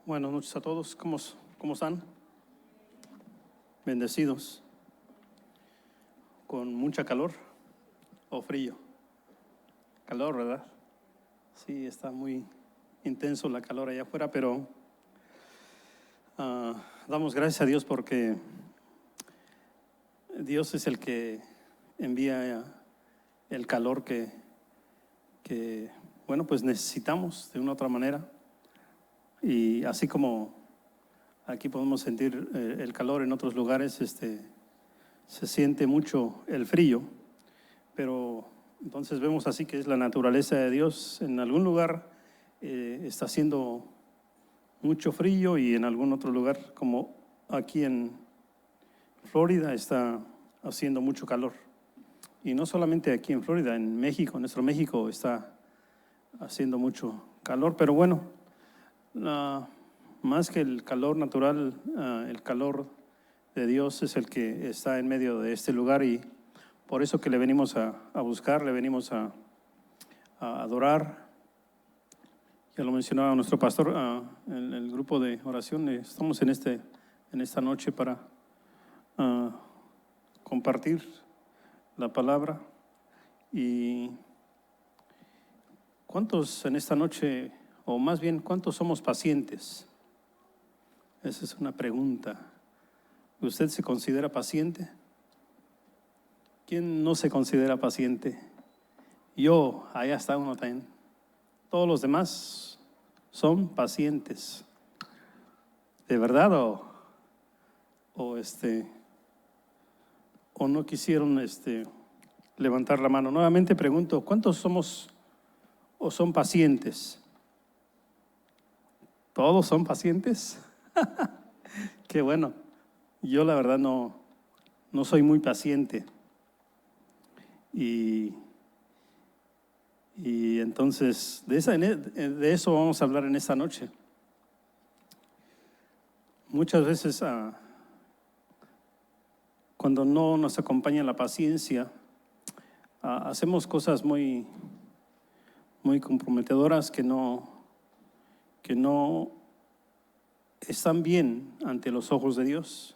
Buenas noches a todos. ¿Cómo están? Bendecidos. ¿Con mucha calor o frío? Calor, ¿verdad? Sí, está muy intenso la calor allá afuera, pero damos gracias a Dios porque Dios es el que envía el calor que bueno, pues necesitamos de una u otra manera. Y así como aquí podemos sentir el calor, en otros lugares se siente mucho el frío, pero entonces vemos así que es la naturaleza de Dios. En algún lugar está haciendo mucho frío y en algún otro lugar, como aquí en Florida, está haciendo mucho calor. Y no solamente aquí en Florida, en México, nuestro México está haciendo mucho calor, pero bueno, más que el calor natural, el calor de Dios es el que está en medio de este lugar, y por eso que le venimos a buscar, le venimos a adorar. Ya lo mencionaba nuestro pastor en el grupo de oración. Estamos en esta noche para compartir la palabra. Y ¿cuántos en esta noche, o más bien, cuántos somos pacientes? Esa es una pregunta. ¿Usted se considera paciente? ¿Quién no se considera paciente? Yo, allá está uno también. Todos los demás son pacientes. ¿De verdad o no quisieron levantar la mano? Nuevamente pregunto, ¿cuántos somos o son pacientes? ¿Todos son pacientes? Qué bueno. Yo la verdad no soy muy paciente. Y entonces de eso vamos a hablar en esta noche. Muchas veces cuando no nos acompaña la paciencia, hacemos cosas muy, muy comprometedoras que no están bien ante los ojos de Dios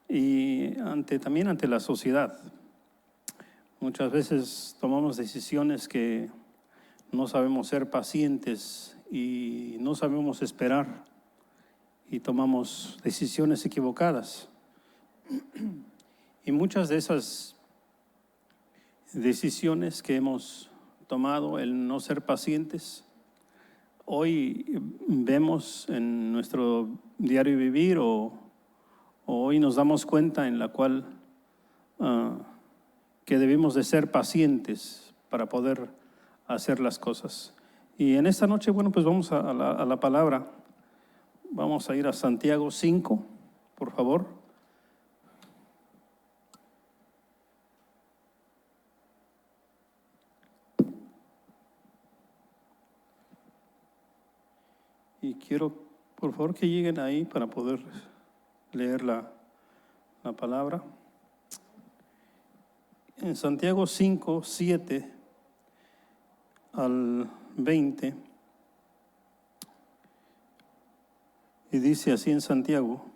y también ante la sociedad. Muchas veces tomamos decisiones que no sabemos ser pacientes y no sabemos esperar, y tomamos decisiones equivocadas. Y muchas de esas decisiones que hemos tomado, el no ser pacientes, hoy vemos en nuestro diario vivir o hoy nos damos cuenta en la cual que debemos de ser pacientes para poder hacer las cosas. Y en esta noche, bueno, pues vamos a la palabra. Vamos a ir a Santiago 5, por favor. Y quiero, por favor, que lleguen ahí para poder leer la palabra. En Santiago 5, 7 al 20, y dice así en Santiago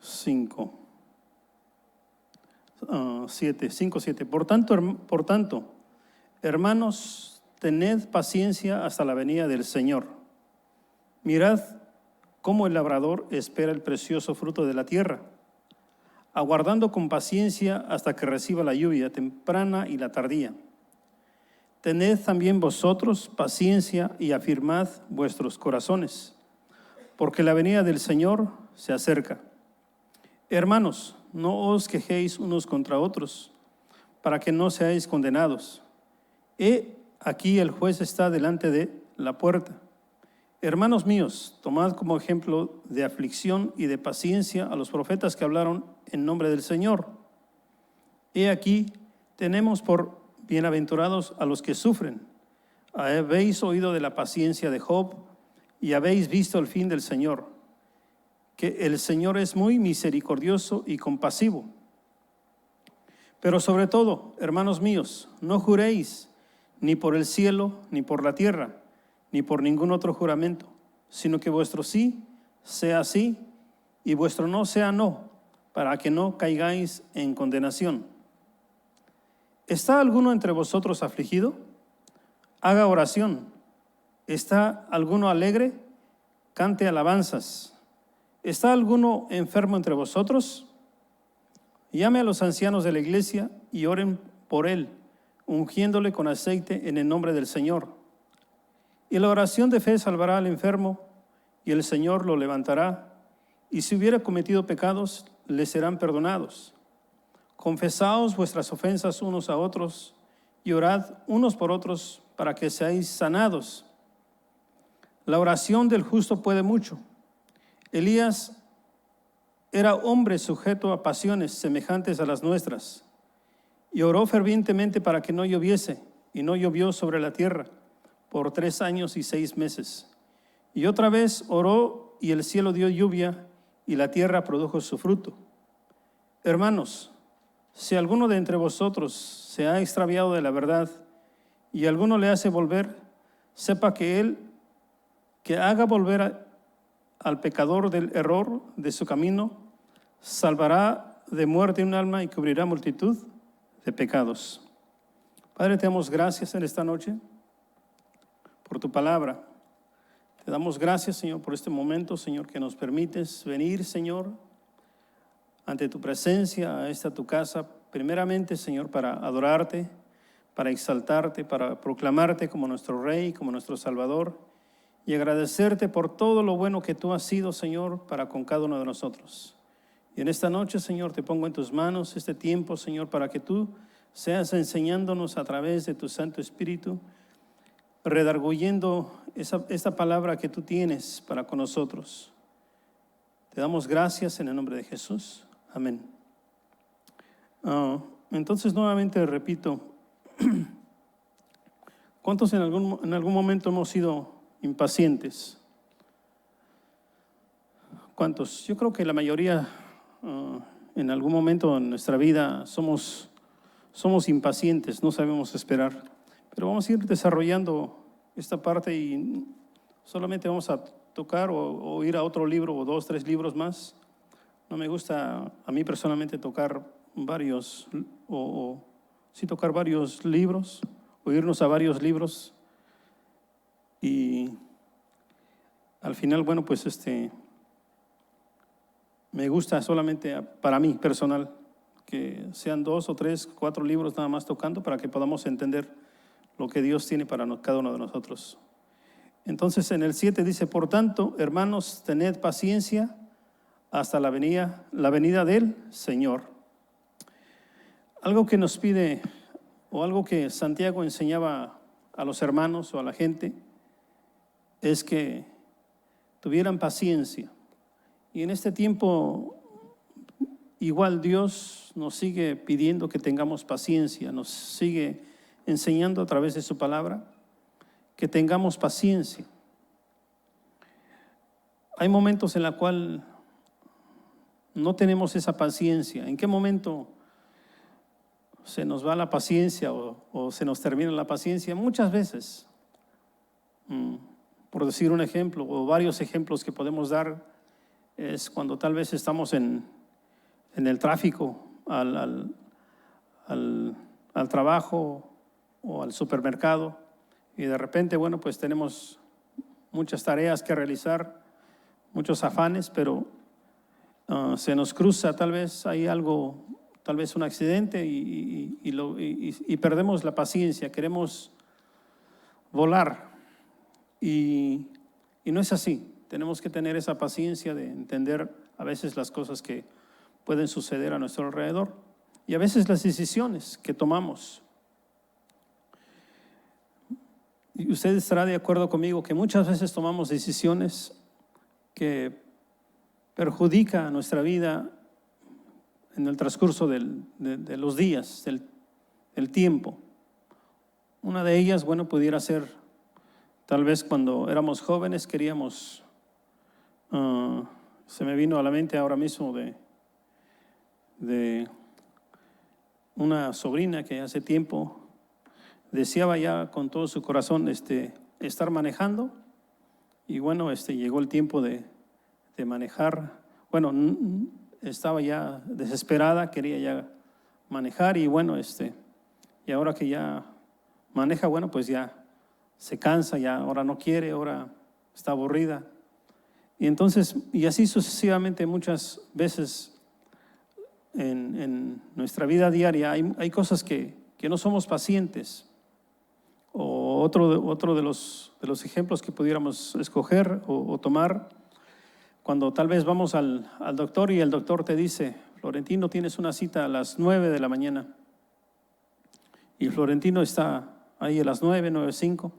5, 7. Por tanto, hermanos, tened paciencia hasta la venida del Señor. Mirad cómo el labrador espera el precioso fruto de la tierra, aguardando con paciencia hasta que reciba la lluvia temprana y la tardía. Tened también vosotros paciencia y afirmad vuestros corazones, porque la venida del Señor se acerca. Hermanos, no os quejéis unos contra otros, para que no seáis condenados. He aquí el juez está delante de la puerta. Hermanos míos, tomad como ejemplo de aflicción y de paciencia a los profetas que hablaron en nombre del Señor. He aquí, tenemos por bienaventurados a los que sufren. Habéis oído de la paciencia de Job y habéis visto el fin del Señor, que el Señor es muy misericordioso y compasivo. Pero sobre todo, hermanos míos, no juréis ni por el cielo, ni por la tierra, ni por ningún otro juramento, sino que vuestro sí sea sí y vuestro no sea no, para que no caigáis en condenación. ¿Está alguno entre vosotros afligido? Haga oración. ¿Está alguno alegre? Cante alabanzas. ¿Está alguno enfermo entre vosotros? Llame a los ancianos de la iglesia y oren por él, ungiéndole con aceite en el nombre del Señor. Y la oración de fe salvará al enfermo, y el Señor lo levantará, y si hubiera cometido pecados, le serán perdonados. Confesaos vuestras ofensas unos a otros, y orad unos por otros para que seáis sanados. La oración del justo puede mucho. Elías era hombre sujeto a pasiones semejantes a las nuestras, y oró fervientemente para que no lloviese, y no llovió sobre la tierra por 3 años y 6 meses. Y otra vez oró, y el cielo dio lluvia, y la tierra produjo su fruto. Hermanos, si alguno de entre vosotros se ha extraviado de la verdad, y alguno le hace volver, sepa que haga volver al pecador del error de su camino, salvará de muerte un alma y cubrirá multitud de pecados. Padre, te damos gracias en esta noche por tu palabra. Te damos gracias, Señor, por este momento, Señor, que nos permites venir, Señor, ante tu presencia, a esta tu casa, primeramente, Señor, para adorarte, para exaltarte, para proclamarte como nuestro Rey, como nuestro Salvador, y agradecerte por todo lo bueno que tú has sido, Señor, para con cada uno de nosotros. Y en esta noche, Señor, te pongo en tus manos este tiempo, Señor, para que tú seas enseñándonos a través de tu Santo Espíritu, redarguyendo esta palabra que tú tienes para con nosotros. Te damos gracias en el nombre de Jesús. Amén. Entonces, nuevamente repito, ¿cuántos en algún momento hemos sido impacientes? ¿Cuántos? Yo creo que la mayoría en algún momento en nuestra vida somos impacientes, no sabemos esperar. Pero vamos a ir desarrollando esta parte y solamente vamos a tocar o ir a otro libro o 2, 3 libros más. No me gusta a mí personalmente tocar varios sí tocar varios libros o irnos a varios libros. Y al final, bueno, pues me gusta solamente para mí personal que sean 2 o 3, 4 libros nada más tocando para que podamos entender lo que Dios tiene para cada uno de nosotros. Entonces en el 7 dice: por tanto, hermanos, tened paciencia hasta la venida del Señor. Algo que nos pide, o algo que Santiago enseñaba a los hermanos o a la gente, es que tuvieran paciencia. Y en este tiempo, igual Dios nos sigue pidiendo que tengamos paciencia, nos sigue enseñando a través de su palabra que tengamos paciencia. Hay momentos en los cuales no tenemos esa paciencia. ¿En qué momento se nos va la paciencia o se nos termina la paciencia? Muchas veces. Por decir un ejemplo o varios ejemplos que podemos dar, es cuando tal vez estamos en el tráfico al trabajo o al supermercado, y de repente, bueno, pues tenemos muchas tareas que realizar, muchos afanes, pero se nos cruza tal vez hay algo, tal vez un accidente y perdemos la paciencia, queremos volar y no es así. Tenemos que tener esa paciencia de entender a veces las cosas que pueden suceder a nuestro alrededor y a veces las decisiones que tomamos. Y usted estará de acuerdo conmigo que muchas veces tomamos decisiones que perjudican nuestra vida en el transcurso de los días, del tiempo. Una de ellas, bueno, pudiera ser tal vez cuando éramos jóvenes queríamos, se me vino a la mente ahora mismo de una sobrina que hace tiempo deseaba ya con todo su corazón estar manejando, Y bueno, llegó el tiempo de manejar. Bueno, estaba ya desesperada, quería ya manejar y bueno, y ahora que ya maneja, bueno, pues ya se cansa, ya ahora no quiere, ahora está aburrida. Y entonces, y así sucesivamente muchas veces en nuestra vida diaria hay cosas que no somos pacientes. O otro de los ejemplos que pudiéramos escoger o tomar, cuando tal vez vamos al doctor y el doctor te dice: Florentino, tienes una cita a las 9 de la mañana. Y Florentino está ahí a las 9:05.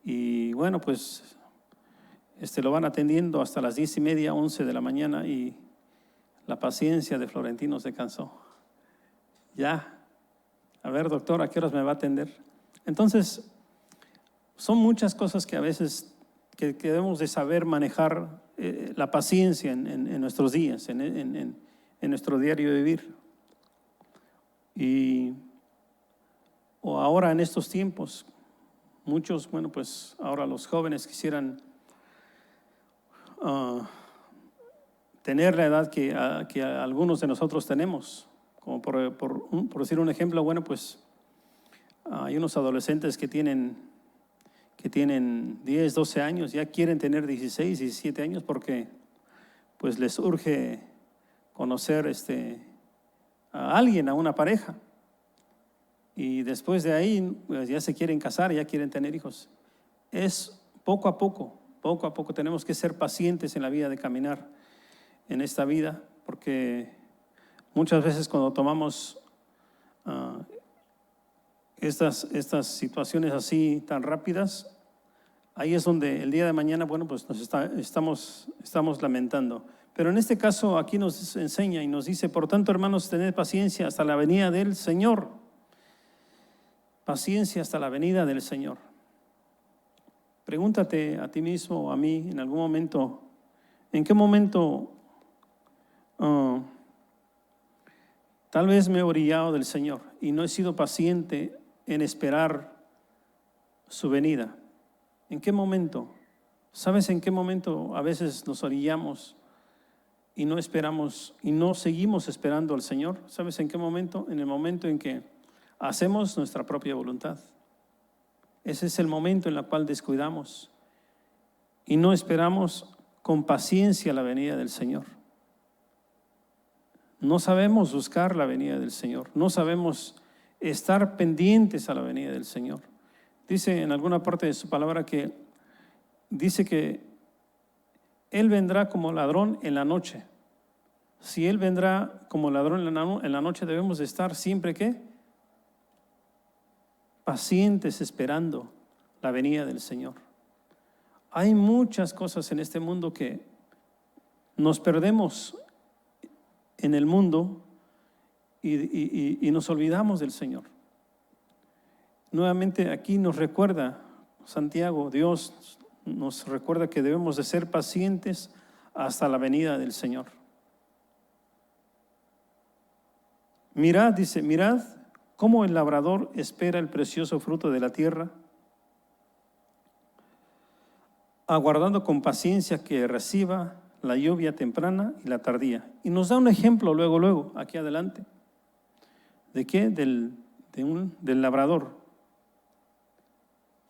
Y bueno, pues lo van atendiendo hasta las 10:30, 11 de la mañana y la paciencia de Florentino se cansó. Ya, a ver, doctor, ¿a qué horas me va a atender? Entonces, son muchas cosas que a veces que debemos de saber manejar la paciencia en nuestros días, en nuestro diario vivir. O ahora en estos tiempos, muchos, bueno, pues ahora los jóvenes quisieran tener la edad que algunos de nosotros tenemos. Como por decir un ejemplo, bueno, pues hay unos adolescentes que tienen 10, 12 años, ya quieren tener 16, 17 años porque pues les urge conocer a alguien, a una pareja. Y después de ahí pues ya se quieren casar, ya quieren tener hijos. Es poco a poco tenemos que ser pacientes en la vida de caminar en esta vida, porque muchas veces cuando tomamos estas situaciones así tan rápidas, ahí es donde el día de mañana, bueno, pues estamos lamentando. Pero en este caso aquí nos enseña y nos dice: por tanto, hermanos, tened paciencia hasta la venida del Señor. Paciencia hasta la venida del Señor. Pregúntate a ti mismo o a mí en algún momento, ¿en qué momento tal vez me he orillado del Señor y no he sido paciente en esperar su venida? ¿En qué momento? ¿Sabes en qué momento a veces nos orillamos y no esperamos y no seguimos esperando al Señor? ¿Sabes en qué momento? En el momento en que hacemos nuestra propia voluntad. Ese es el momento en el cual descuidamos y no esperamos con paciencia la venida del Señor. No sabemos buscar la venida del Señor, no sabemos estar pendientes a la venida del Señor. Dice en alguna parte de su palabra que dice que Él vendrá como ladrón en la noche. Si Él vendrá como ladrón en la noche, debemos de estar siempre, ¿qué? Pacientes esperando la venida del Señor. Hay muchas cosas en este mundo que nos perdemos en el mundo y nos olvidamos del Señor. Nuevamente aquí nos recuerda Santiago, Dios nos recuerda que debemos de ser pacientes hasta la venida del Señor. Mirad, dice, mirad cómo el labrador espera el precioso fruto de la tierra, aguardando con paciencia que reciba la lluvia temprana y la tardía. Y nos da un ejemplo luego, aquí adelante. ¿De qué? Del labrador,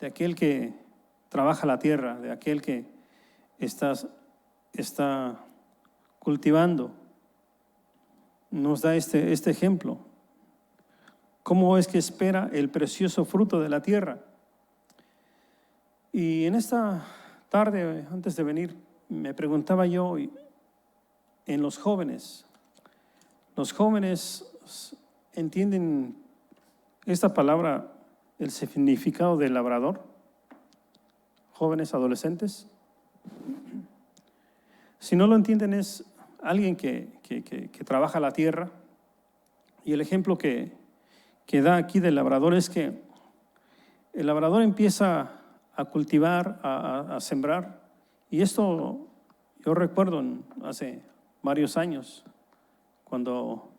de aquel que trabaja la tierra, de aquel que está cultivando. Nos da este ejemplo. ¿Cómo es que espera el precioso fruto de la tierra? Y en esta tarde, antes de venir, me preguntaba yo en los jóvenes entienden esta palabra, el significado del labrador, jóvenes, adolescentes. Si no lo entienden, es alguien que trabaja la tierra. Y el ejemplo que da aquí del labrador es que el labrador empieza a cultivar, a sembrar. Y esto yo recuerdo hace varios años, cuando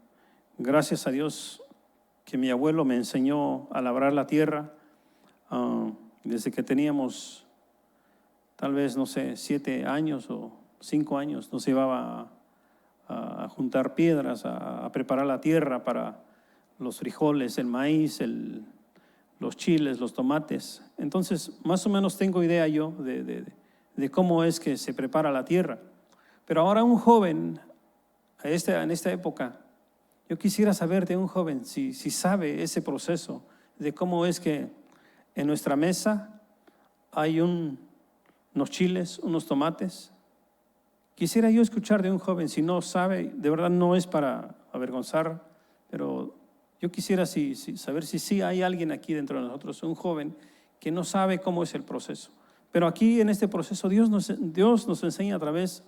gracias a Dios que mi abuelo me enseñó a labrar la tierra, desde que teníamos tal vez, no sé, 7 años o 5 años, nos llevaba a juntar piedras, a preparar la tierra para los frijoles, el maíz, los chiles, los tomates. Entonces, más o menos tengo idea yo de cómo es que se prepara la tierra. Pero ahora un joven, en esta época, yo quisiera saber de un joven si sabe ese proceso de cómo es que en nuestra mesa hay unos chiles, unos tomates. Quisiera yo escuchar de un joven, si no sabe, de verdad no es para avergonzar, pero yo quisiera saber si sí hay alguien aquí dentro de nosotros, un joven que no sabe cómo es el proceso. Pero aquí en este proceso Dios nos enseña a través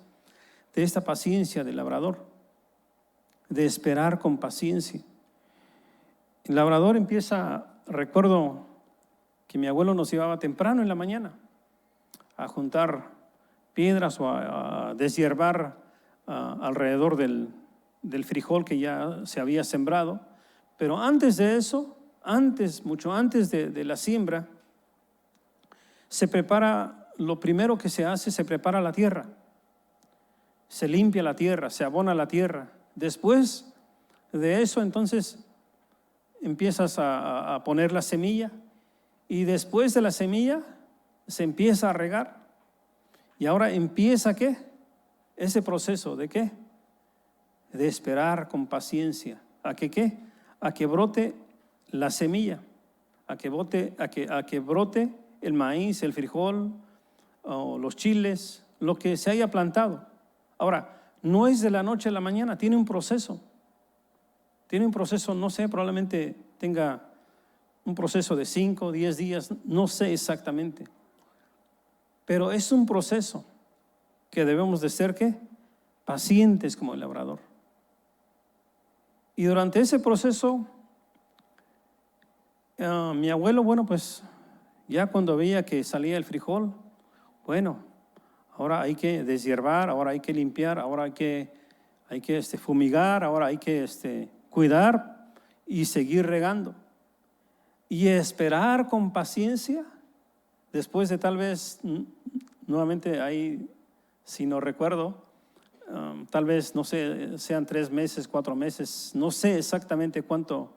de esta paciencia del labrador, de esperar con paciencia. El labrador recuerdo que mi abuelo nos llevaba temprano en la mañana a juntar piedras o a deshiervar alrededor del frijol que ya se había sembrado. Pero antes de eso, mucho antes de la siembra, se prepara, lo primero que se hace, se prepara la tierra. Se limpia la tierra, se abona la tierra. Después de eso, entonces, empiezas a poner la semilla y después de la semilla se empieza a regar. Y ahora empieza, ¿qué? Ese proceso ¿de qué? De esperar con paciencia. ¿A que qué? A que brote la semilla, a que brote el maíz, el frijol, o los chiles, lo que se haya plantado. Ahora, no es de la noche a la mañana, tiene un proceso. Tiene un proceso, no sé, probablemente tenga un proceso de 5 o 10 días, no sé exactamente. Pero es un proceso que debemos de ser, ¿qué? Pacientes como el labrador. Y durante ese proceso, mi abuelo, bueno, pues ya cuando veía que salía el frijol, bueno, ahora hay que deshiervar, ahora hay que limpiar, ahora hay que fumigar, ahora hay que cuidar y seguir regando. Y esperar con paciencia, después de tal vez, nuevamente ahí, si no recuerdo, tal vez, no sé, sean 3 meses, 4 meses, no sé exactamente cuánto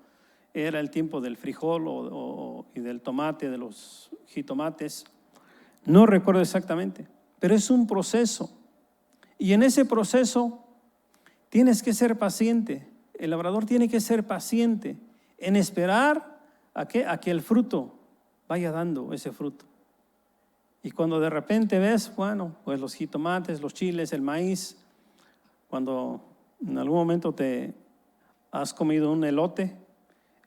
era el tiempo del frijol y del tomate, de los jitomates, no recuerdo exactamente, pero es un proceso. Y en ese proceso tienes que ser paciente, el labrador tiene que ser paciente en esperar a que el fruto vaya dando ese fruto. Y cuando de repente ves, bueno, pues los jitomates, los chiles, el maíz, cuando en algún momento te has comido un elote,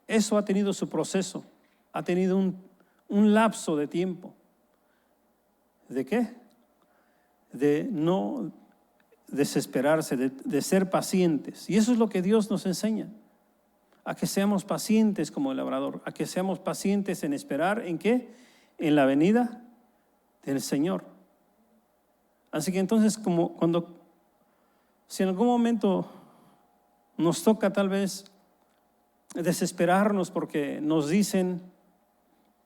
eso ha tenido su proceso, ha tenido un lapso de tiempo. ¿De qué? De no desesperarse, de ser pacientes. Y eso es lo que Dios nos enseña, a que seamos pacientes como el labrador, a que seamos pacientes en esperar, ¿en qué? En la venida del Señor. Así que entonces, si en algún momento nos toca tal vez desesperarnos porque nos dicen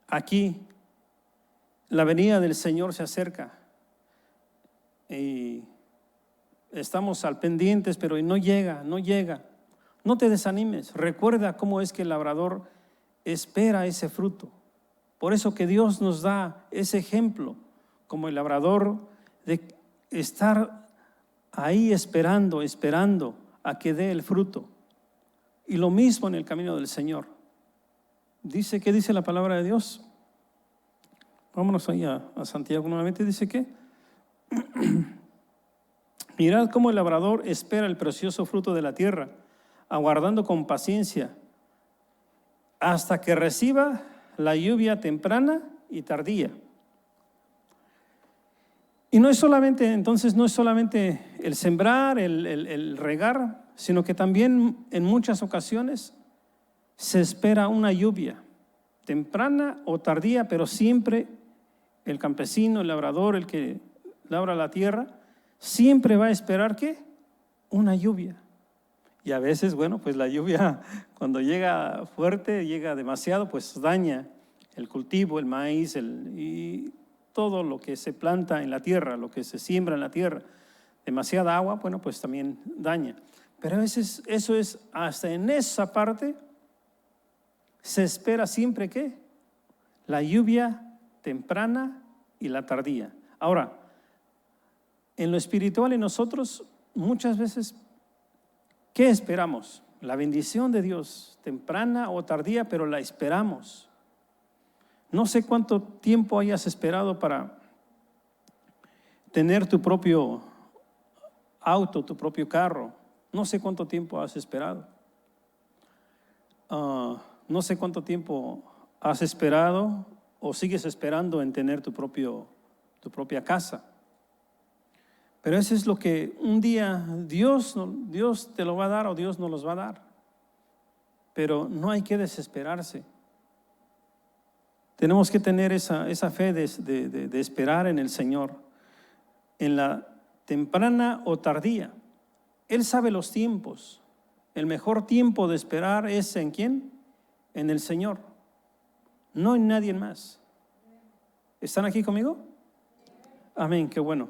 aquí, la venida del Señor se acerca y estamos al pendientes, pero no llega, no te desanimes, recuerda cómo es que el labrador espera ese fruto. Por eso que Dios nos da ese ejemplo, como el labrador, de estar ahí esperando a que dé el fruto. Y lo mismo en el camino del Señor. ¿Qué dice la palabra de Dios? Vámonos ahí a Santiago nuevamente. Dice que mirad cómo el labrador espera el precioso fruto de la tierra, aguardando con paciencia hasta que reciba la lluvia temprana y tardía. Y no es solamente el sembrar, el regar, sino que también en muchas ocasiones se espera una lluvia, temprana o tardía, pero siempre el campesino, el labrador, el que labra la tierra, siempre va a esperar ¿qué? Una lluvia. Y a veces, bueno, pues la lluvia cuando llega fuerte, llega demasiado, pues daña el cultivo, el maíz, y todo lo que se planta en la tierra, lo que se siembra en la tierra. Demasiada agua, bueno, pues también daña. Pero a veces eso es, hasta en esa parte, se espera siempre que la lluvia temprana y la tardía. Ahora, en lo espiritual en nosotros, muchas veces, ¿qué esperamos? La bendición de Dios, temprana o tardía, pero la esperamos. No sé cuánto tiempo hayas esperado para tener tu propio auto, tu propio carro. No sé cuánto tiempo has esperado. No sé cuánto tiempo has esperado o sigues esperando en tener tu propia casa. Pero eso es lo que un día Dios te lo va a dar o Dios nos los va a dar. Pero no hay que desesperarse. Tenemos que tener esa fe de esperar en el Señor, en la temprana o tardía. Él sabe los tiempos. El mejor tiempo de esperar es ¿en quién? En el Señor, no en nadie más. ¿Están aquí conmigo? Amén, qué bueno.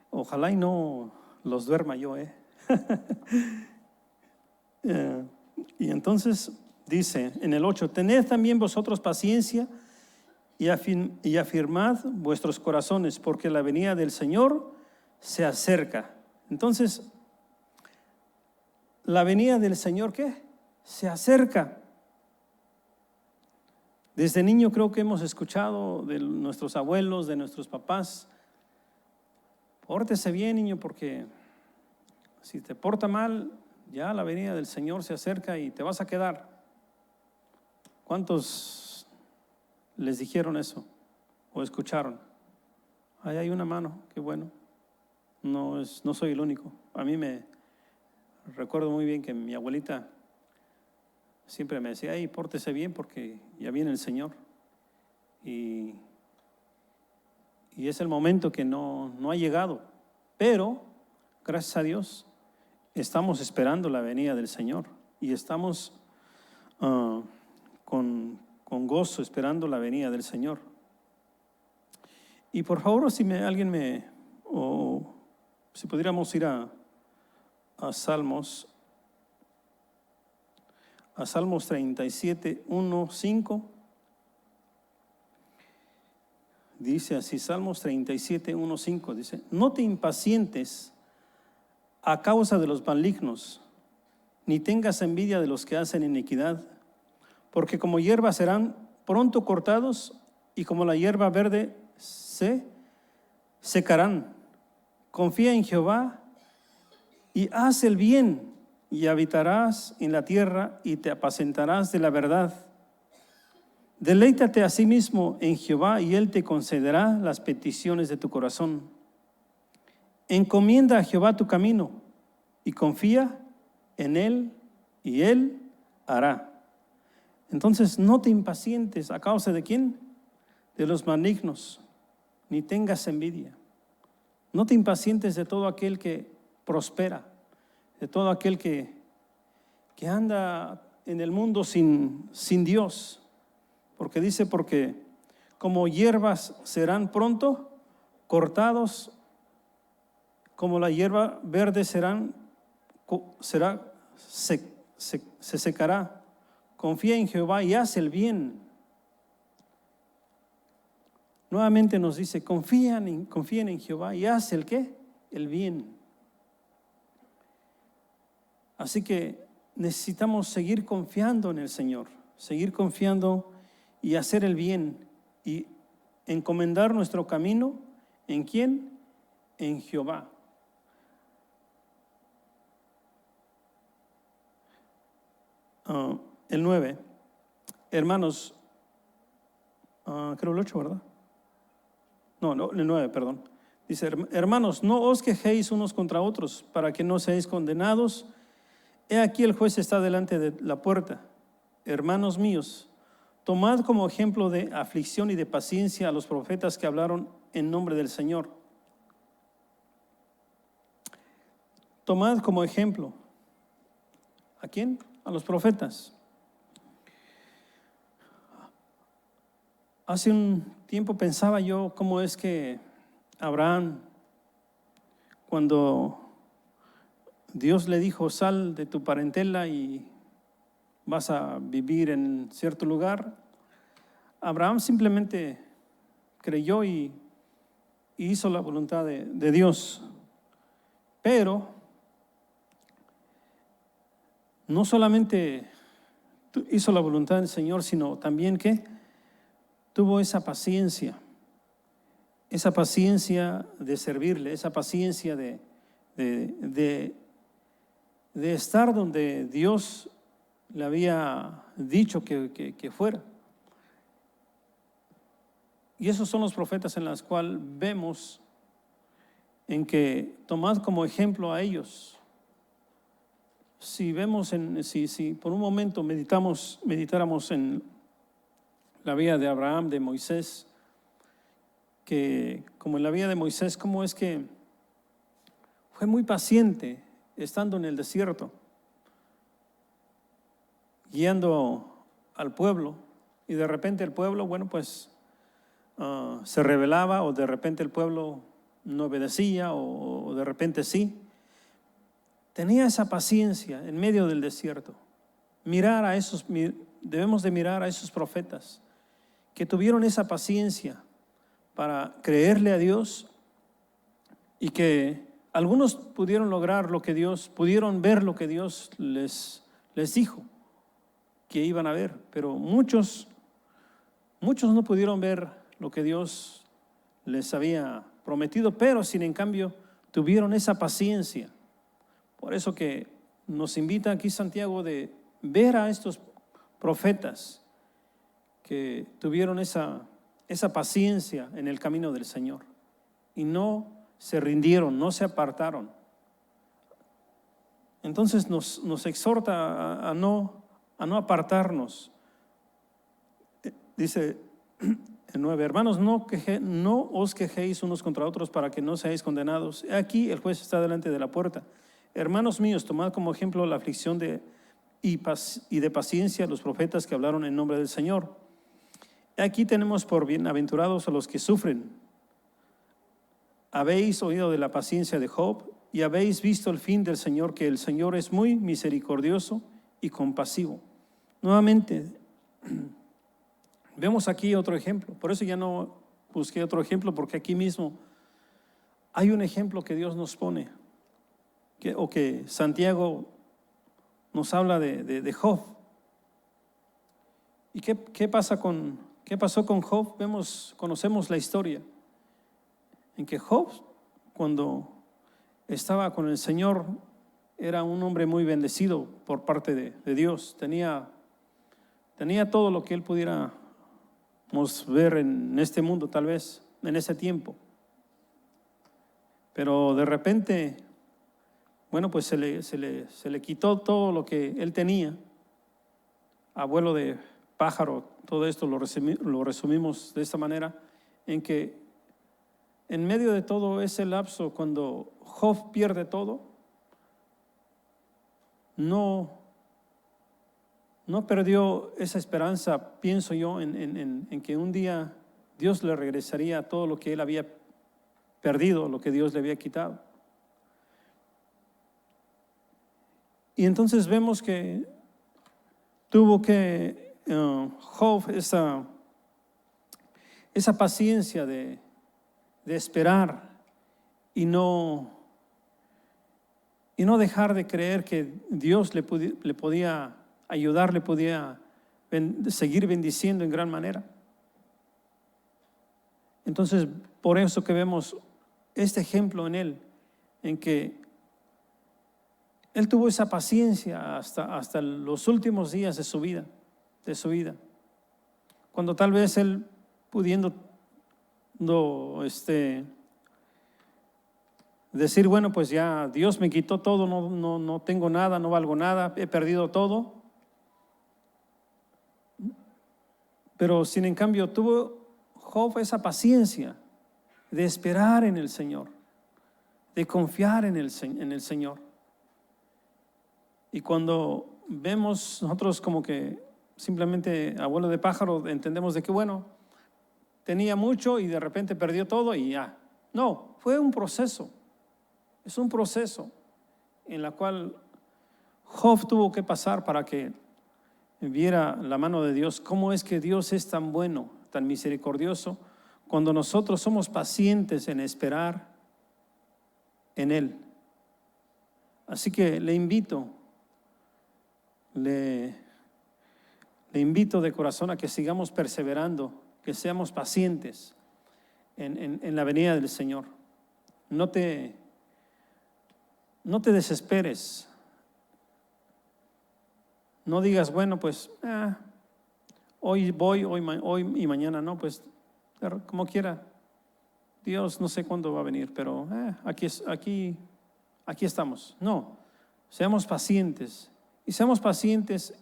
Ojalá y no los duerma yo, Y entonces dice en el 8, tened también vosotros paciencia y afirmad vuestros corazones, porque la venida del Señor se acerca. Entonces, la venida del Señor, ¿qué? Se acerca. Desde niño creo que hemos escuchado de nuestros abuelos, de nuestros papás: pórtese bien, niño, porque si te porta mal, ya la venida del Señor se acerca y te vas a quedar. ¿Cuántos les dijeron eso o escucharon? Ahí hay una mano, qué bueno. No soy el único. A mí me recuerdo muy bien que mi abuelita siempre me decía: ay, pórtese bien porque ya viene el Señor. Y es el momento que no ha llegado. Pero, gracias a Dios, estamos esperando la venida del Señor. Y estamos con gozo esperando la venida del Señor. Y por favor, si pudiéramos ir a Salmos 37, 1, 5. Dice así, Salmos 37, 1, 5, dice: no te impacientes a causa de los malignos, ni tengas envidia de los que hacen iniquidad, porque como hierba serán pronto cortados, y como la hierba verde se secarán. Confía en Jehová y haz el bien, y habitarás en la tierra y te apacentarás de la verdad. Deleítate a sí mismo en Jehová y Él te concederá las peticiones de tu corazón. Encomienda a Jehová tu camino y confía en Él y Él hará. Entonces no te impacientes a causa de ¿quién? De los malignos, ni tengas envidia. No te impacientes de todo aquel que prospera, de todo aquel que anda en el mundo sin Dios. Porque dice, porque como hierbas serán pronto cortados, como la hierba verde se secará. Confía en Jehová y haz el bien. Nuevamente nos dice, confíen en Jehová y haz el ¿qué? El bien. Así que necesitamos seguir confiando en el Señor, seguir confiando y hacer el bien y encomendar nuestro camino ¿en quién? En Jehová. El 9, hermanos, creo el 8, ¿verdad? No, el 9, perdón. Dice: hermanos, no os quejéis unos contra otros, para que no seáis condenados. He aquí el juez está delante de la puerta. Hermanos míos, tomad como ejemplo de aflicción y de paciencia a los profetas que hablaron en nombre del Señor. Tomad como ejemplo. ¿A quién? A los profetas. Hace un tiempo pensaba yo cómo es que Abraham, cuando Dios le dijo, sal de tu parentela y vas a vivir en cierto lugar, Abraham simplemente creyó y hizo la voluntad de Dios. Pero no solamente hizo la voluntad del Señor, sino también que tuvo esa paciencia de servirle, esa paciencia de estar donde Dios le había dicho que fuera. Y esos son los profetas en los cuales vemos en que tomad como ejemplo a ellos. Si vemos, si por un momento meditáramos en la vida de Abraham, de Moisés, que como en la vida de Moisés, cómo es que fue muy paciente estando en el desierto, guiando al pueblo, y de repente el pueblo, bueno, pues se rebelaba, o de repente el pueblo no obedecía, o de repente sí. Tenía esa paciencia en medio del desierto. Debemos de mirar a esos profetas que tuvieron esa paciencia para creerle a Dios, y que algunos pudieron lograr pudieron ver lo que Dios les dijo que iban a ver, pero muchos no pudieron ver lo que Dios les había prometido, pero sin en cambio tuvieron esa paciencia. Por eso que nos invita aquí Santiago de ver a estos profetas que tuvieron esa paciencia en el camino del Señor y no se rindieron, no se apartaron. Entonces nos exhorta a no apartarnos. Dice en 9, hermanos, no os quejéis unos contra otros para que no seáis condenados. Aquí el juez está delante de la puerta. Hermanos míos, tomad como ejemplo la aflicción y de paciencia los profetas que hablaron en nombre del Señor. Aquí tenemos por bienaventurados a los que sufren. Habéis oído de la paciencia de Job y habéis visto el fin del Señor, que el Señor es muy misericordioso y compasivo. Nuevamente, vemos aquí otro ejemplo. Por eso ya no busqué otro ejemplo, porque aquí mismo hay un ejemplo que Dios nos pone, que Santiago nos habla de Job. ¿Y qué pasó con Job? Conocemos la historia en que Job, cuando estaba con el Señor, era un hombre muy bendecido por parte de Dios. Tenía todo lo que él pudiéramos ver en este mundo, tal vez en ese tiempo. Pero de repente, bueno, pues se le quitó todo lo que él tenía. Abuelo de pájaro, todo esto lo resumimos de esta manera, en que en medio de todo ese lapso, cuando Job pierde todo, no perdió esa esperanza, pienso yo, en que un día Dios le regresaría todo lo que él había perdido, lo que Dios le había quitado. Y entonces vemos que tuvo que Job esa paciencia de esperar y no dejar de creer que Dios le podía ayudar, le podía seguir bendiciendo en gran manera. Entonces, por eso que vemos este ejemplo en él, en que él tuvo esa paciencia hasta los últimos días de su vida. Cuando tal vez él pudiendo decir, bueno, pues ya Dios me quitó todo, no tengo nada, no valgo nada, he perdido todo. Pero sin en cambio tuvo Job esa paciencia de esperar en el Señor, de confiar en el Señor. Y cuando vemos nosotros como que simplemente abuelo de pájaro, entendemos de que bueno, tenía mucho y de repente perdió todo y ya. No, fue un proceso. Es un proceso en la cual Job tuvo que pasar para que viera la mano de Dios. Cómo es que Dios es tan bueno, tan misericordioso, cuando nosotros somos pacientes en esperar en Él. Así que le invito de corazón a que sigamos perseverando, que seamos pacientes en la venida del Señor. No te desesperes. No digas, bueno, pues hoy voy, hoy y mañana no, pues como quiera. Dios no sé cuándo va a venir, pero aquí estamos. No, seamos pacientes. Y seamos pacientes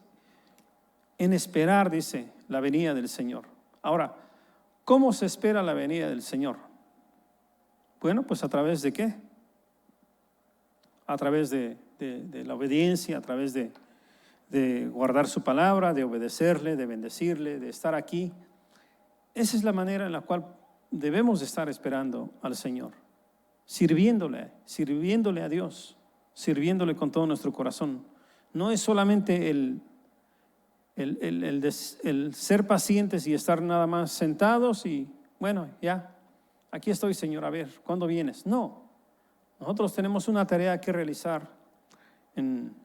en esperar, dice, la venida del Señor. Ahora, ¿cómo se espera la venida del Señor? Bueno, pues a través de ¿qué? A través de la obediencia, a través de guardar su palabra, de obedecerle, de bendecirle, de estar aquí. Esa es la manera en la cual debemos de estar esperando al Señor, sirviéndole a Dios, sirviéndole con todo nuestro corazón. No es solamente el ser pacientes y estar nada más sentados y bueno, ya, aquí estoy, Señor, a ver, ¿cuándo vienes? No, nosotros tenemos una tarea que realizar en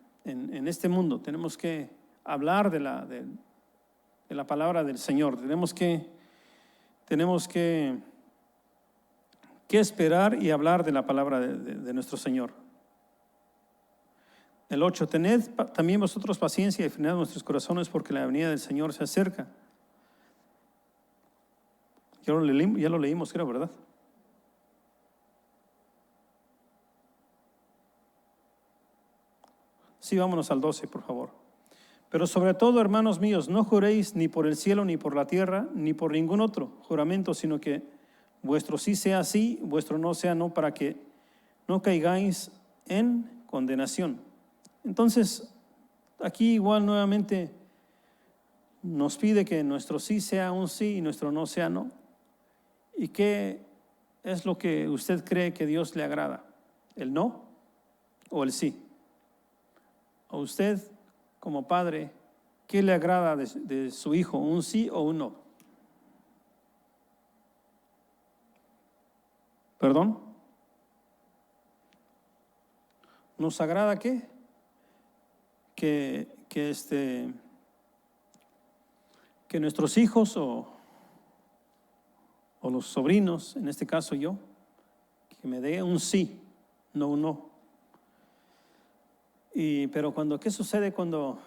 este mundo. Tenemos que hablar de la palabra del Señor. Tenemos que esperar y hablar de la palabra de nuestro Señor. El 8, tened también vosotros paciencia y frenad vuestros corazones porque la venida del Señor se acerca. Ya lo leímos, creo, ¿verdad? Sí, vámonos al 12, por favor. Pero sobre todo, hermanos míos, no juréis ni por el cielo, ni por la tierra, ni por ningún otro juramento, sino que vuestro sí sea sí, vuestro no sea no, para que no caigáis en condenación. Entonces, aquí igual nuevamente nos pide que nuestro sí sea un sí y nuestro no sea no. ¿Y qué es lo que usted cree que Dios le agrada? ¿El no o el sí? A usted, como padre, ¿qué le agrada de su hijo? ¿Un sí o un no? ¿Perdón? ¿Nos agrada qué? Que nuestros hijos o los sobrinos, en este caso yo, que me dé un sí, no un no. Pero ¿qué sucede cuando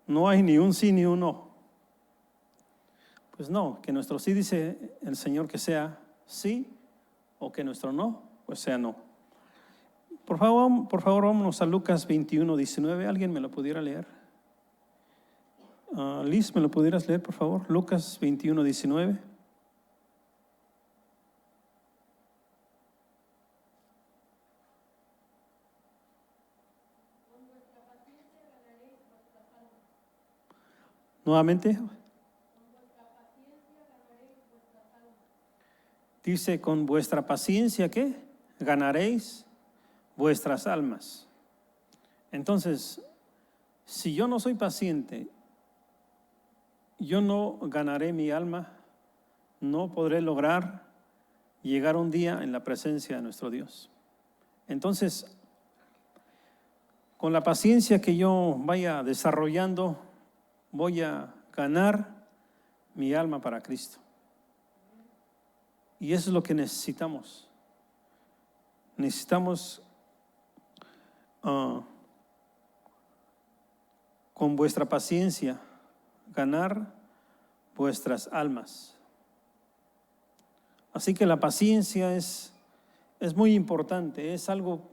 no hay ni un sí ni un no? Pues no, que nuestro sí dice el Señor que sea sí, o que nuestro no, pues sea no. Por favor, vámonos a Lucas 21:19. ¿Alguien me lo pudiera leer? Liz, ¿me lo pudieras leer, por favor? Lucas 21:19. Nuevamente. Dice, con vuestra paciencia, ¿qué? Ganaréis vuestras almas. Entonces, si yo no soy paciente, yo no ganaré mi alma, no podré lograr llegar un día en la presencia de nuestro Dios. Entonces, con la paciencia que yo vaya desarrollando, voy a ganar mi alma para Cristo. Y eso es lo que necesitamos. Necesitamos con vuestra paciencia ganar vuestras almas. Así que la paciencia es muy importante, es algo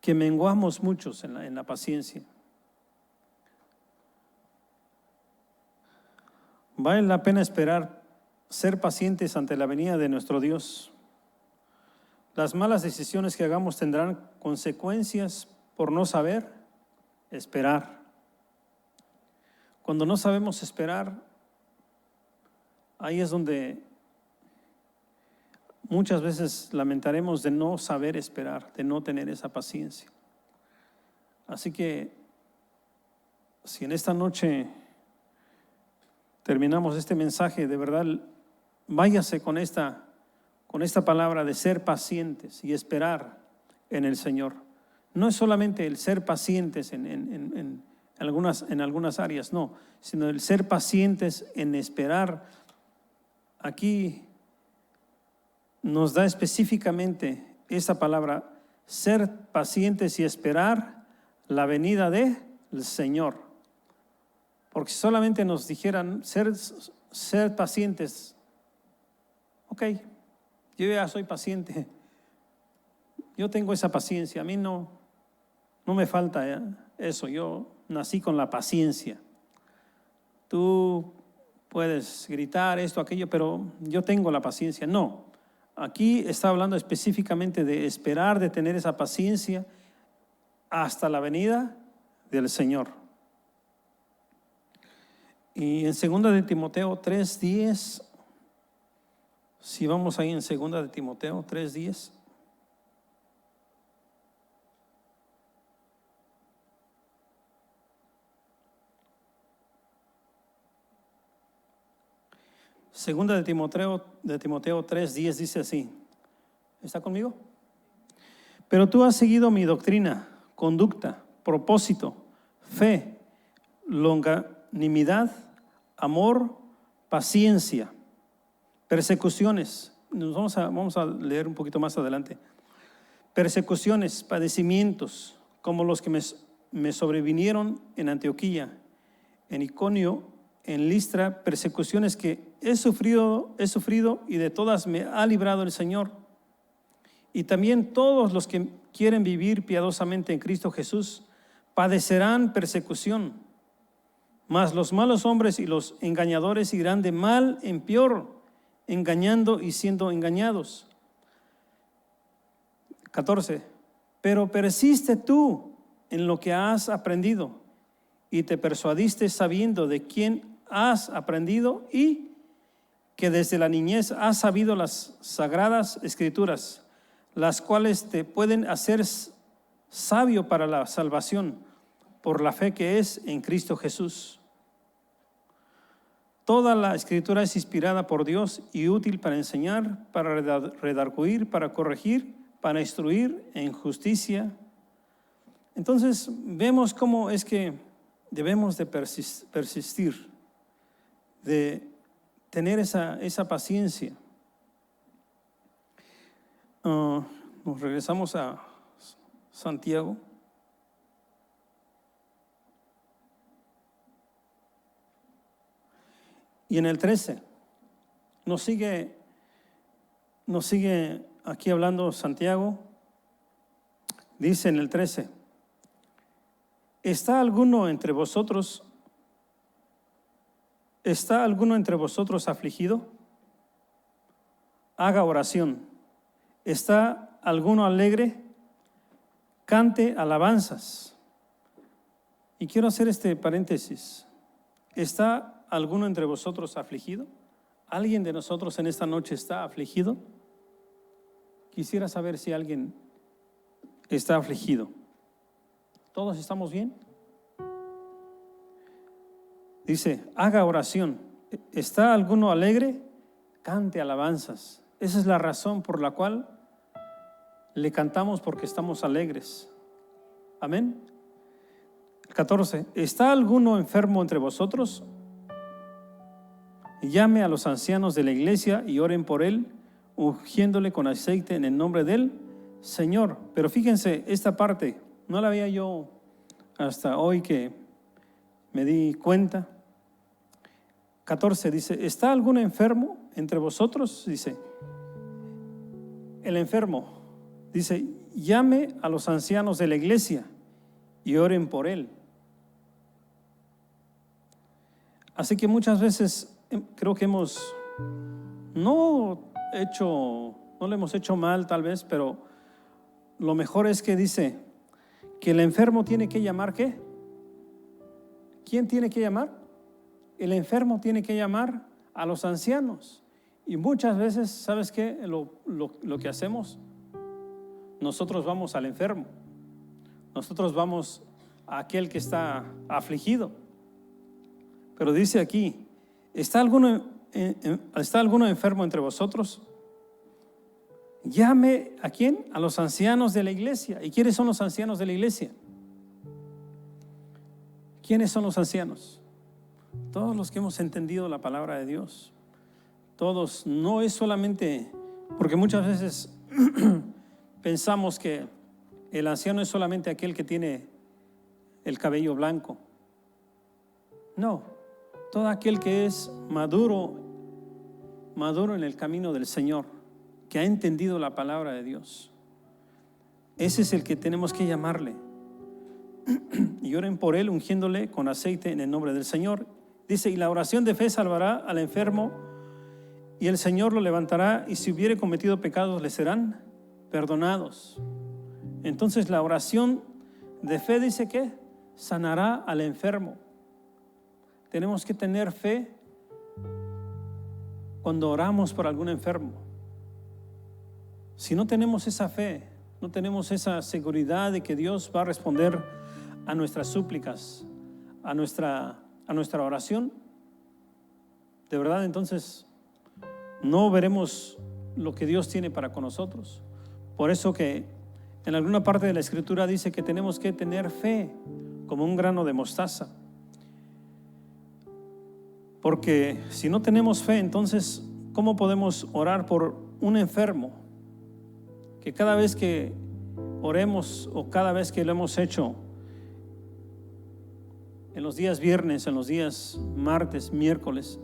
que menguamos muchos en la paciencia. Vale la pena esperar, ser pacientes ante la venida de nuestro Dios. Las malas decisiones que hagamos tendrán consecuencias por no saber esperar. Cuando no sabemos esperar, ahí es donde muchas veces lamentaremos de no saber esperar, de no tener esa paciencia. Así que si en esta noche terminamos este mensaje, de verdad, váyase con esta palabra de ser pacientes y esperar en el Señor. No es solamente el ser pacientes en algunas áreas, no, sino el ser pacientes en esperar. Aquí nos da específicamente esa palabra, ser pacientes y esperar la venida del Señor. Porque si solamente nos dijeran ser pacientes, ok, yo ya soy paciente, yo tengo esa paciencia, a mí no me falta eso, yo nací con la paciencia. Tú puedes gritar esto, aquello, pero yo tengo la paciencia. No, aquí está hablando específicamente de esperar, de tener esa paciencia hasta la venida del Señor. Y en 2 de Timoteo 3:10, si vamos ahí en 2 de Timoteo 3:10. Segunda de Timoteo 3:10 dice así. ¿Está conmigo? Pero tú has seguido mi doctrina, conducta, propósito, fe, longanimidad, amor, paciencia, persecuciones. Vamos a leer un poquito más adelante. Persecuciones, padecimientos, como los que me sobrevinieron en Antioquía, en Iconio, en Listra, persecuciones que he sufrido y de todas me ha librado el Señor. Y también todos los que quieren vivir piadosamente en Cristo Jesús padecerán persecución. Mas los malos hombres y los engañadores irán de mal en peor, engañando y siendo engañados. 14. Pero persiste tú en lo que has aprendido y te persuadiste sabiendo de quién has aprendido y que desde la niñez has sabido las sagradas escrituras, las cuales te pueden hacer sabio para la salvación por la fe que es en Cristo Jesús. Toda la escritura es inspirada por Dios y útil para enseñar, para redarguir, para corregir, para instruir en justicia. Entonces vemos cómo es que debemos de persistir, de tener esa paciencia. Nos regresamos a Santiago. Y en el 13 nos sigue aquí hablando Santiago. Dice en el 13: ¿Está alguno entre vosotros afligido? Haga oración. ¿Está alguno alegre? Cante alabanzas. Y quiero hacer este paréntesis. ¿Está alguno entre vosotros afligido? ¿Alguien de nosotros en esta noche está afligido? Quisiera saber si alguien está afligido. ¿Todos estamos bien? Dice, haga oración. ¿Está alguno alegre? Cante alabanzas. Esa es la razón por la cual le cantamos, porque estamos alegres. Amén. 14. ¿Está alguno enfermo entre vosotros? Llame a los ancianos de la iglesia y oren por él, ungiéndole con aceite en el nombre del Señor. Pero fíjense, esta parte no la había yo hasta hoy que me di cuenta. 14 dice, ¿está algún enfermo entre vosotros? Dice, el enfermo, dice, llame a los ancianos de la iglesia y oren por él. Así que muchas veces creo que no le hemos hecho mal tal vez, pero lo mejor es que dice que el enfermo tiene que llamar, ¿qué? ¿Quién tiene que llamar? el enfermo tiene que llamar a los ancianos. Y muchas veces, ¿sabes qué? Lo que hacemos, nosotros vamos al enfermo, nosotros vamos a aquel que está afligido. Pero dice aquí, ¿está alguno enfermo entre vosotros? Llame ¿a quién? A los ancianos de la iglesia. ¿Y quiénes son los ancianos de la iglesia? ¿Quiénes son los ancianos? Todos los que hemos entendido la palabra de Dios. Todos, no es solamente, porque muchas veces pensamos que el anciano es solamente aquel que tiene el cabello blanco. No, todo aquel que es maduro en el camino del Señor, que ha entendido la palabra de Dios. Ese es el que tenemos que llamarle. Y oren por él, ungiéndole con aceite en el nombre del Señor. Dice, y la oración de fe salvará al enfermo, y el Señor lo levantará, y si hubiere cometido pecados le serán perdonados. Entonces la oración de fe dice que sanará al enfermo. Tenemos que tener fe cuando oramos por algún enfermo. Si no tenemos esa fe, no tenemos esa seguridad de que Dios va a responder a nuestras súplicas, a nuestra oración, de verdad, entonces no veremos lo que Dios tiene para con nosotros. Por eso que en alguna parte de la Escritura dice que tenemos que tener fe como un grano de mostaza. Porque si no tenemos fe, entonces, ¿cómo podemos orar por un enfermo? Que cada vez que oremos o cada vez que lo hemos hecho, en los días viernes, en los días martes, miércoles,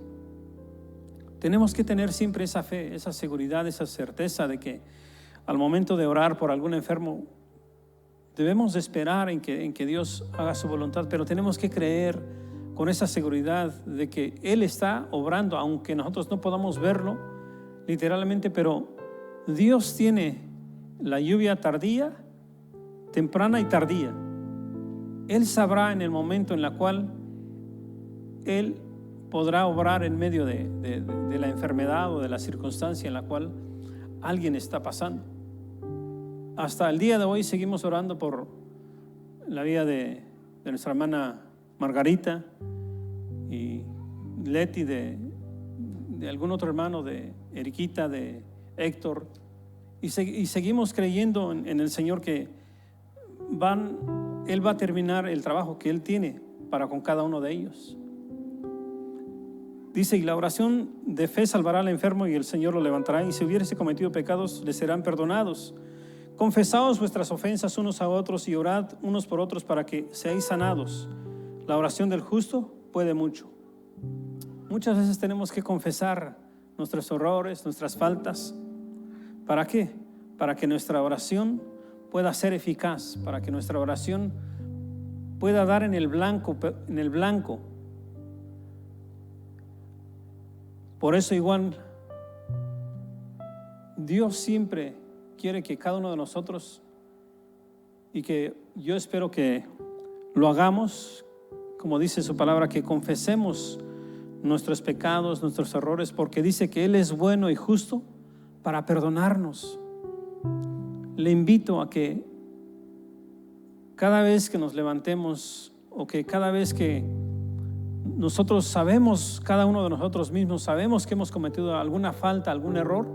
tenemos que tener siempre esa fe, esa seguridad, esa certeza de que al momento de orar por algún enfermo, debemos de esperar en que Dios haga su voluntad, pero tenemos que creer con esa seguridad de que Él está obrando, aunque nosotros no podamos verlo literalmente, pero Dios tiene la lluvia tardía, temprana y tardía. Él sabrá en el momento en el cual Él podrá obrar en medio de la enfermedad o de la circunstancia en la cual alguien está pasando. Hasta el día de hoy seguimos orando por la vida de nuestra hermana Margarita y Leti, de algún otro hermano, de Eriquita, de Héctor, y seguimos creyendo en el Señor que Él va a terminar el trabajo que Él tiene para con cada uno de ellos. Dice, y la oración de fe salvará al enfermo, y el Señor lo levantará, y si hubiese cometido pecados le serán perdonados. Confesaos vuestras ofensas unos a otros y orad unos por otros para que seáis sanados. La oración del justo puede mucho. Muchas veces tenemos que confesar nuestros errores, nuestras faltas. ¿Para qué? Para que nuestra oración pueda ser eficaz, para que nuestra oración pueda dar en el blanco. Por eso igual Dios siempre quiere que cada uno de nosotros, y que yo espero que lo hagamos, como dice su palabra, que confesemos nuestros pecados, nuestros errores, porque dice que Él es bueno y justo para perdonarnos. Le invito a que cada vez que nos levantemos, o que cada vez que nosotros sabemos, cada uno de nosotros mismos sabemos que hemos cometido alguna falta, algún error,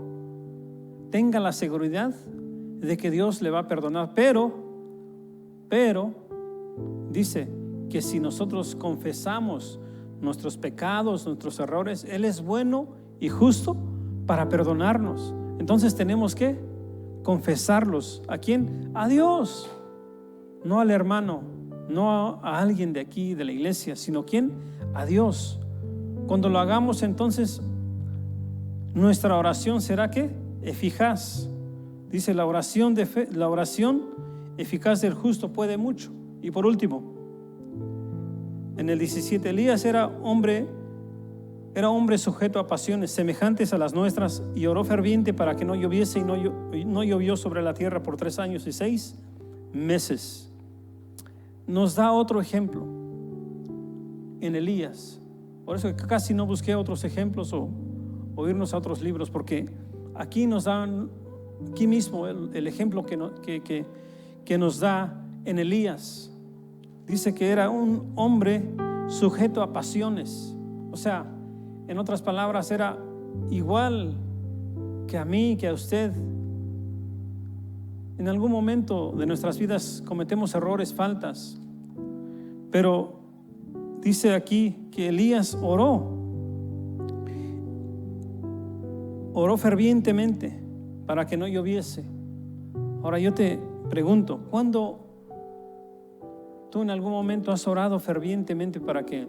tenga la seguridad de que Dios le va a perdonar. Pero dice que si nosotros confesamos nuestros pecados, nuestros errores, Él es bueno y justo para perdonarnos. Entonces tenemos que confesarlos. ¿A quién? A Dios, no al hermano, no a alguien de aquí de la iglesia, sino ¿quién? A Dios. Cuando lo hagamos, entonces nuestra oración será ¿qué? Eficaz. Dice, la oración de fe, la oración eficaz del justo puede mucho. Y por último, en el 17, Elías era hombre sujeto a pasiones semejantes a las nuestras, y oró ferviente para que no lloviese, y no llovió sobre la tierra por 3 años y 6 meses. Nos da otro ejemplo en Elías. Por eso casi no busqué otros ejemplos o irnos a otros libros, porque aquí nos dan, aquí mismo el ejemplo que nos da en Elías. Dice que era un hombre sujeto a pasiones. O sea, en otras palabras, era igual que a mí, que a usted. En algún momento de nuestras vidas cometemos errores, faltas, pero dice aquí que Elías oró fervientemente para que no lloviese. Ahora yo te pregunto, ¿cuándo tú en algún momento has orado fervientemente para que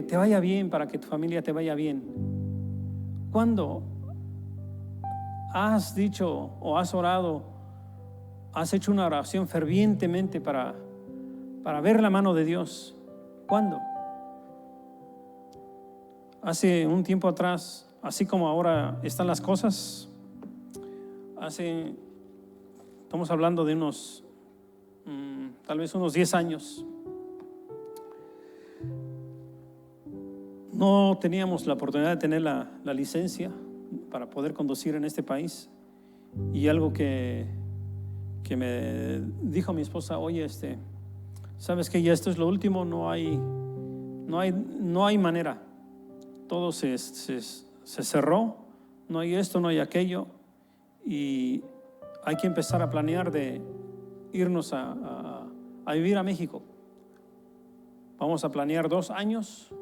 te vaya bien, para que tu familia te vaya bien? ¿Cuándo has dicho o has orado, has hecho una oración fervientemente para ver la mano de Dios? ¿Cuándo? Hace un tiempo atrás, así como ahora están las cosas, estamos hablando de unos, tal vez unos 10 años, no teníamos la oportunidad de tener la licencia para poder conducir en este país. Y algo que me dijo mi esposa: oye, sabes que ya esto es lo último, no hay manera, todo se cerró, no hay esto, no hay aquello, y hay que empezar a planear de irnos a vivir a México. Vamos a planear 2 años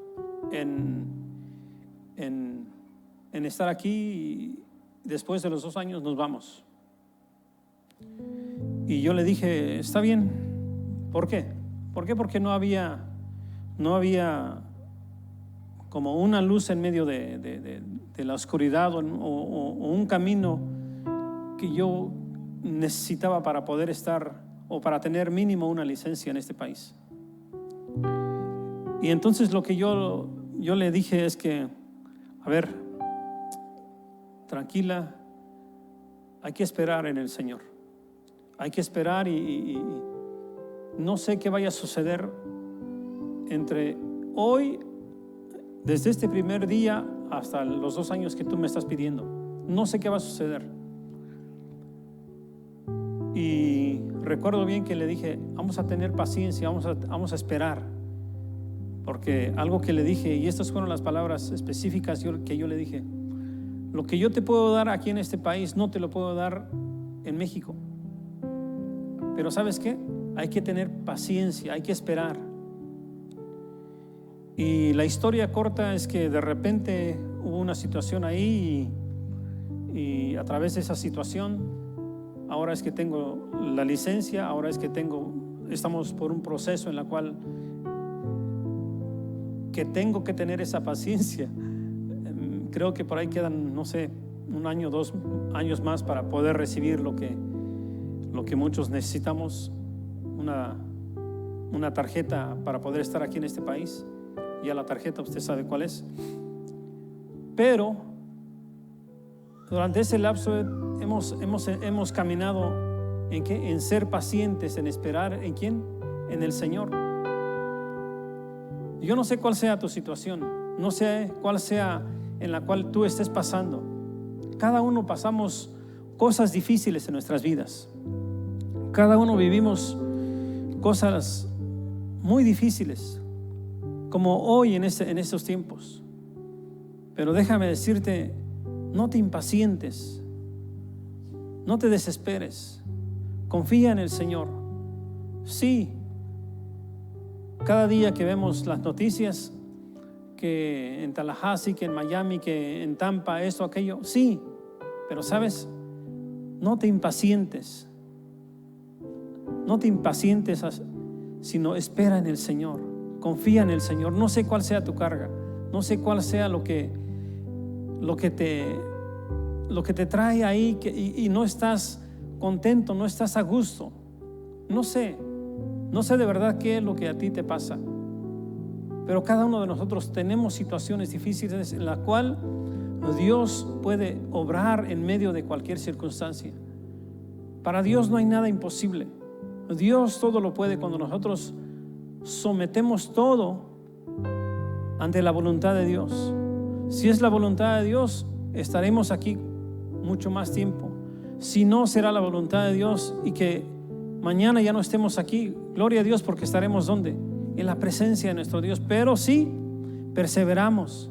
en estar aquí, y después de los 2 años nos vamos. Y yo le dije: está bien. ¿Por qué? Porque no había como una luz en medio de la oscuridad, o un camino que yo necesitaba para poder estar, o para tener mínimo una licencia en este país. Y entonces lo que yo le dije es que, a ver, tranquila, hay que esperar en el Señor. Hay que esperar, y no sé qué vaya a suceder entre hoy, desde este primer día hasta los 2 años que tú me estás pidiendo. No sé qué va a suceder. Y recuerdo bien que le dije: vamos a tener paciencia, vamos a esperar. Porque algo que le dije, y estas fueron las palabras específicas que yo le dije: lo que yo te puedo dar aquí en este país no te lo puedo dar en México. Pero ¿sabes qué? Hay que tener paciencia, hay que esperar. Y la historia corta es que de repente hubo una situación ahí, y a través de esa situación, ahora es que tengo la licencia, ahora es que estamos por un proceso en la cual que tengo que tener esa paciencia. Creo que por ahí quedan, no sé, 1 año, 2 años más para poder recibir lo que muchos necesitamos, una tarjeta para poder estar aquí en este país. Ya la tarjeta usted sabe cuál es. Pero durante ese lapso hemos caminado en ser pacientes, en esperar ¿en quién? En el Señor. Yo no sé cuál sea tu situación, no sé cuál sea en la cual tú estés pasando. Cada uno pasamos cosas difíciles en nuestras vidas. Cada uno vivimos cosas muy difíciles, como hoy en estos tiempos. Pero déjame decirte, no te impacientes, no te desesperes, confía en el Señor. Sí, cada día que vemos las noticias, que en Tallahassee, que en Miami, que en Tampa, esto, aquello, sí, pero sabes, no te impacientes, sino espera en el Señor, confía en el Señor. No sé cuál sea tu carga, no sé cuál sea lo que te trae ahí, y no estás contento, no estás a gusto. No sé de verdad qué es lo que a ti te pasa, pero cada uno de nosotros tenemos situaciones difíciles en la cual Dios puede obrar en medio de cualquier circunstancia. Para Dios no hay nada imposible. Dios todo lo puede cuando nosotros sometemos todo ante la voluntad de Dios. Si es la voluntad de Dios, estaremos aquí mucho más tiempo. Si no, será la voluntad de Dios y que mañana ya no estemos aquí. Gloria a Dios, porque estaremos ¿dónde? En la presencia de nuestro Dios. Pero si perseveramos,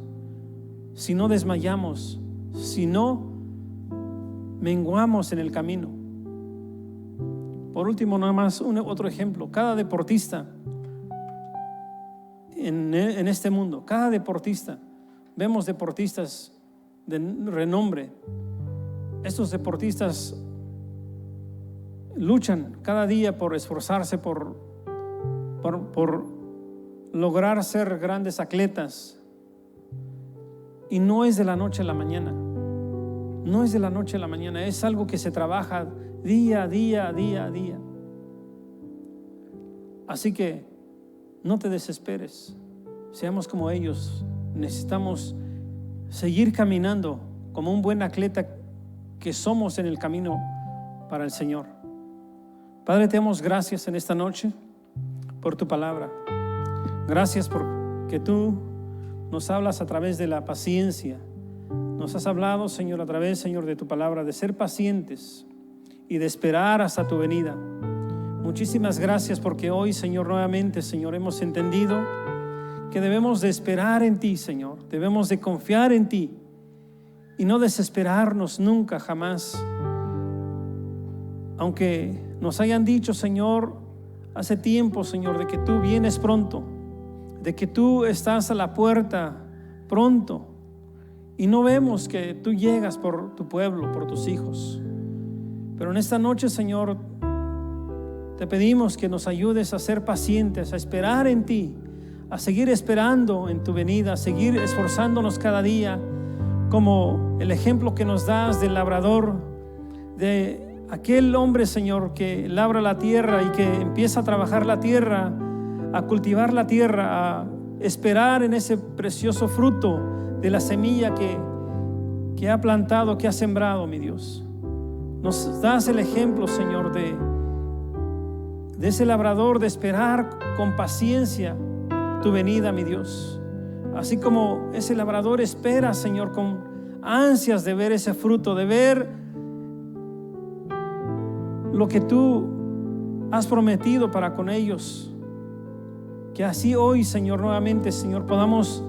si no desmayamos, si no menguamos en el camino. Por último, nada más otro ejemplo. Cada deportista en este mundo, cada deportista, vemos deportistas de renombre. Estos deportistas luchan cada día por esforzarse, por lograr ser grandes atletas. Y no es de la noche a la mañana. No es de la noche a la mañana. Es algo que se trabaja día a día. Así que no te desesperes. Seamos como ellos. Necesitamos seguir caminando como un buen atleta que somos en el camino para el Señor. Padre, te damos gracias en esta noche por tu palabra. Gracias porque tú nos hablas a través de la paciencia. Nos has hablado, Señor, a través, Señor, de tu palabra, de ser pacientes y de esperar hasta tu venida. Muchísimas gracias porque hoy, Señor, nuevamente, Señor, hemos entendido que debemos de esperar en ti, Señor. Debemos de confiar en ti y no desesperarnos nunca, jamás. Aunque nos hayan dicho, Señor, hace tiempo, Señor, de que tú vienes pronto, de que tú estás a la puerta pronto, y no vemos que tú llegas por tu pueblo, por tus hijos. Pero en esta noche, Señor, te pedimos que nos ayudes a ser pacientes, a esperar en ti, a seguir esperando en tu venida, a seguir esforzándonos cada día, como el ejemplo que nos das del labrador, de aquel hombre, Señor, que labra la tierra y que empieza a trabajar la tierra, a cultivar la tierra, a esperar en ese precioso fruto de la semilla que ha plantado, que ha sembrado, mi Dios. Nos das el ejemplo, Señor, de ese labrador, de esperar con paciencia tu venida, mi Dios. Así como ese labrador espera, Señor, con ansias de ver ese fruto, de ver lo que tú has prometido para con ellos. Que así hoy, Señor, nuevamente, Señor, podamos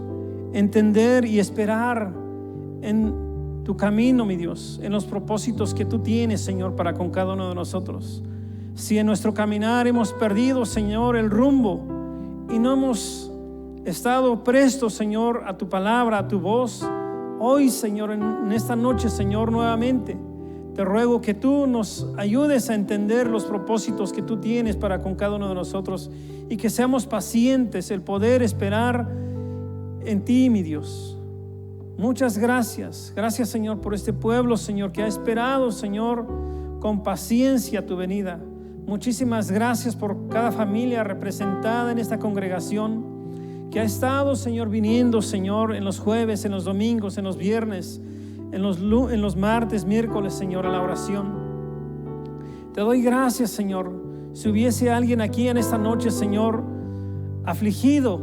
entender y esperar en tu camino, mi Dios, en los propósitos que tú tienes, Señor, para con cada uno de nosotros. Si en nuestro caminar hemos perdido, Señor, el rumbo y no hemos estado prestos, Señor, a tu palabra, a tu voz, hoy, Señor, en esta noche, Señor, nuevamente te ruego que tú nos ayudes a entender los propósitos que tú tienes para con cada uno de nosotros y que seamos pacientes, el poder esperar en ti, mi Dios. Muchas gracias. Gracias, Señor, por este pueblo, Señor, que ha esperado, Señor, con paciencia tu venida. Muchísimas gracias por cada familia representada en esta congregación que ha estado, Señor, viniendo, Señor, en los jueves, en los domingos, en los viernes, en los martes, miércoles, Señor, a la oración. Te doy gracias, Señor. Si hubiese alguien aquí en esta noche, Señor, afligido,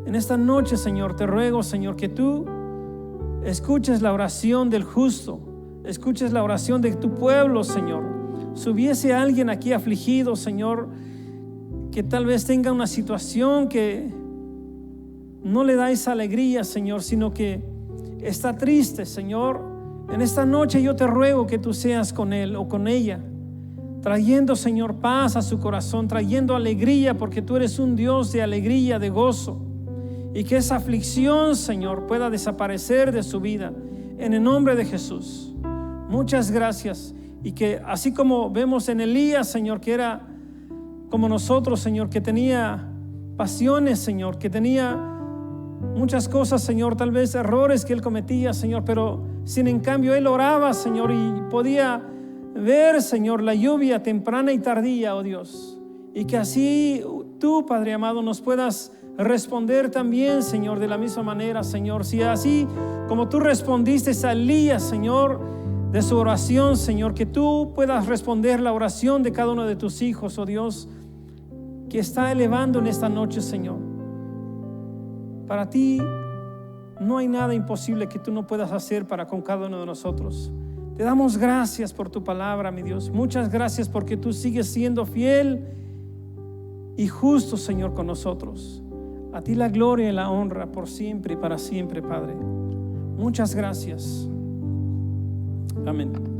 en esta noche, Señor, te ruego, Señor, que tú escuches la oración del justo, escuches la oración de tu pueblo, Señor. Si hubiese alguien aquí afligido, Señor, que tal vez tenga una situación que no le da esa alegría, Señor, sino que está triste, Señor, en esta noche yo te ruego que tú seas con él o con ella, trayendo, Señor, paz a su corazón, trayendo alegría, porque tú eres un Dios de alegría, de gozo, y que esa aflicción, Señor, pueda desaparecer de su vida en el nombre de Jesús. Muchas gracias. Y que así como vemos en Elías, Señor, que era como nosotros, Señor, que tenía pasiones, Señor, que tenía muchas cosas, Señor, tal vez errores que él cometía, Señor, pero sin en cambio él oraba, Señor, y podía ver, Señor, la lluvia temprana y tardía, oh Dios. Y que así tú, Padre amado, nos puedas responder también, Señor, de la misma manera, Señor. Si así como tú respondiste a Elías, Señor, de su oración, Señor, que tú puedas responder la oración de cada uno de tus hijos, oh Dios, que está elevando en esta noche, Señor. Para ti no hay nada imposible que tú no puedas hacer para con cada uno de nosotros. Te damos gracias por tu palabra, mi Dios. Muchas gracias porque tú sigues siendo fiel y justo, Señor, con nosotros. A ti la gloria y la honra por siempre y para siempre, Padre. Muchas gracias. Amén.